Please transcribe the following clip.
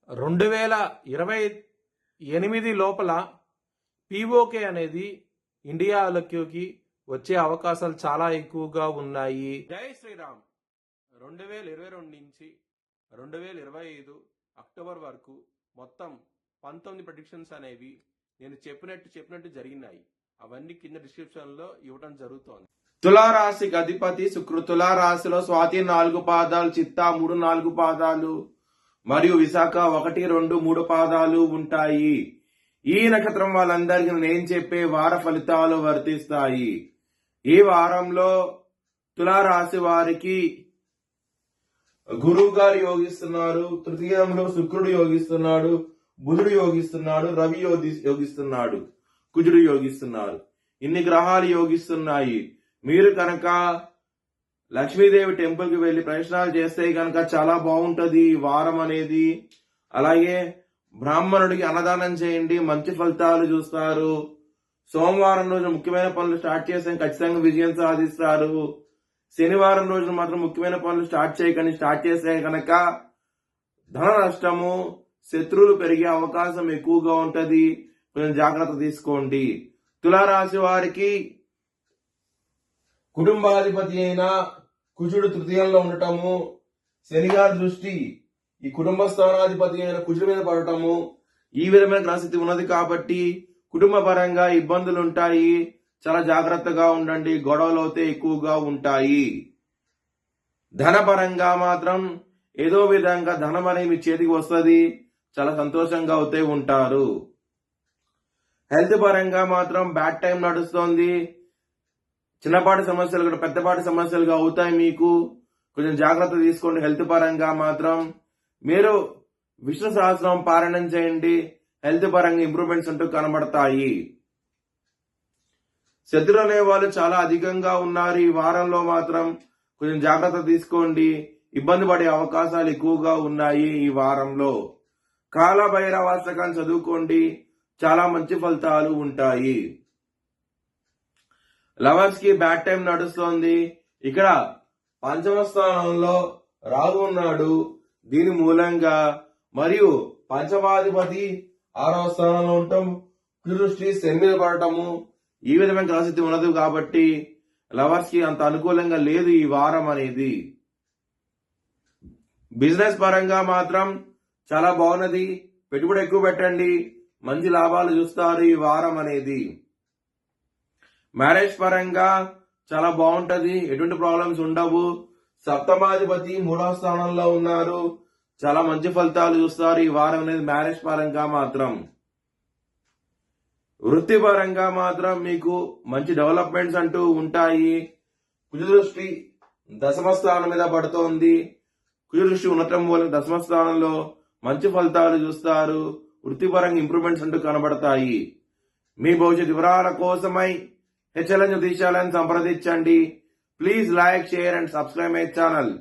2028 లోపల పీఓకే అనేది ఇండియాలోకి వచ్చే అవకాశాలు చాలా ఎక్కువగా ఉన్నాయి. జై శ్రీరామ్. 2022 నుంచి 2025 అక్టోబర్ వరకు మొత్తం 19 ప్రెడిక్షన్స్ అనేవి నేను చెప్పినట్టు జరిగినాయి. అవన్నీ కింద డిస్క్రిప్షన్ లో ఇవ్వడం జరుగుతోంది. తులారాశికి అధిపతి శుక్రుడు. తులారాశిలో స్వాతి 4 పాదాలు, చిత్తా 3, 4 పాదాలు మరియు విశాఖ 1, 2, 3 పాదాలు ఉంటాయి. ఈ నక్షత్రం వాళ్ళందరికీ నేను చెప్పే వార ఫలితాలు వర్తిస్తాయి. ఈ వారంలో తులారాశి వారికి గురువు గారు యోగిస్తున్నారు, తృతీయంలో శుక్రుడు యోగిస్తున్నాడు, బుధుడు యోగిస్తున్నాడు, రవి యోగిస్తున్నాడు, కుజుడు యోగిస్తున్నారు. ఇన్ని గ్రహాలు యోగిస్తున్నాయి. మీరు కనుక లక్ష్మీదేవి టెంపుల్ కి వెళ్లి ప్రదర్శనాలు చేస్తే కనుక చాలా బాగుంటది ఈ వారం అనేది. అలాగే బ్రాహ్మణుడికి అన్నదానం చేయండి, మంచి ఫలితాలు చూస్తారు. సోమవారం రోజు ముఖ్యమైన పనులు స్టార్ట్ చేస్తే ఖచ్చితంగా విజయం సాధిస్తారు. శనివారం రోజున మాత్రం ముఖ్యమైన పనులు స్టార్ట్ చేయకండి. స్టార్ట్ చేస్తే కనుక ధన నష్టము, శత్రువులు పెరిగే అవకాశం ఎక్కువగా ఉంటది. కొంచెం జాగ్రత్త తీసుకోండి. తులారాశి వారికి కుటుంబాధిపతి అయిన కుజుడు తృతీయంలో ఉండటము, శనిగారి దృష్టి ఈ కుటుంబ స్థానాధిపతి అయిన కుజుడు మీద పడటము, ఈ విధమైన గ్రహస్థితి ఉన్నది కాబట్టి కుటుంబ పరంగా ఇబ్బందులు ఉంటాయి. చాలా జాగ్రత్తగా ఉండండి. గొడవలు అయితే ఎక్కువగా ఉంటాయి. ధనపరంగా మాత్రం ఏదో విధంగా ధనం అనేది మీ చేతికి వస్తుంది. చాలా సంతోషంగా అయితే ఉంటారు. హెల్త్ పరంగా మాత్రం బ్యాడ్ టైం నడుస్తోంది. చిన్నపాటి సమస్యలు కూడా పెద్దపాటి సమస్యలుగా అవుతాయి. మీకు కొంచెం జాగ్రత్త తీసుకోండి. హెల్త్ పరంగా మాత్రం మీరు విష్ణు సహస్రం పారాయణం చేయండి. హెల్త్ పరంగా ఇంప్రూవ్మెంట్స్ అంటూ కనబడతాయి. శత్రులు అనే వాళ్ళు చాలా అధికంగా ఉన్నారు. ఈ వారంలో మాత్రం కొంచెం జాగ్రత్త తీసుకోండి. ఇబ్బంది పడే అవకాశాలు ఎక్కువగా ఉన్నాయి. ఈ వారంలో కాలభైరవాష్టకాన్ని చదువుకోండి. చాలా మంచి ఫలితాలు ఉంటాయి. లవర్స్ కి బ్యాడ్ టైం నడుస్తోంది. ఇక్కడ పంచమ స్థానంలో రాహు ఉన్నాడు. దీని మూలంగా మరియు పంచమాధిపతి 6వ స్థానంలో ఉండటం, దృష్టి శని మీద పడటము, ఈ విధమైన గ్రహస్థితి ఉన్నది కాబట్టి లవర్స్ కి అంత అనుకూలంగా లేదు ఈ వారం అనేది. బిజినెస్ పరంగా మాత్రం చాలా బాగున్నది. పెట్టుబడి ఎక్కువ పెట్టండి, మంచి లాభాలు చూస్తారు ఈ వారం అనేది. మ్యారేజ్ పరంగా చాలా బాగుంటది. ఎటువంటి ప్రాబ్లమ్స్ ఉండవు. సప్తమాధిపతి 3వ స్థానంలో ఉన్నారు. చాలా మంచి ఫలితాలు చూస్తారు ఈ వారం అనేది మ్యారేజ్ పరంగా మాత్రం. వృత్తిపరంగా మాత్రం మీకు మంచి డెవలప్మెంట్స్ అంటూ ఉంటాయి. కుజ దృష్టి 10వ స్థానం మీద పడుతోంది. కుజ దృష్టి ఉండటం వల్ల 10వ స్థానంలో మంచి ఫలితాలు చూస్తారు. వృత్తిపరంగా ఇంప్రూవ్మెంట్స్ అంటూ కనబడతాయి. మీ భవిష్యత్ వివరాల కోసమై హెచ్ఎల్ఎన్ జ్యోతిష్యాలను సంప్రదించండి. Please like, share and subscribe my channel.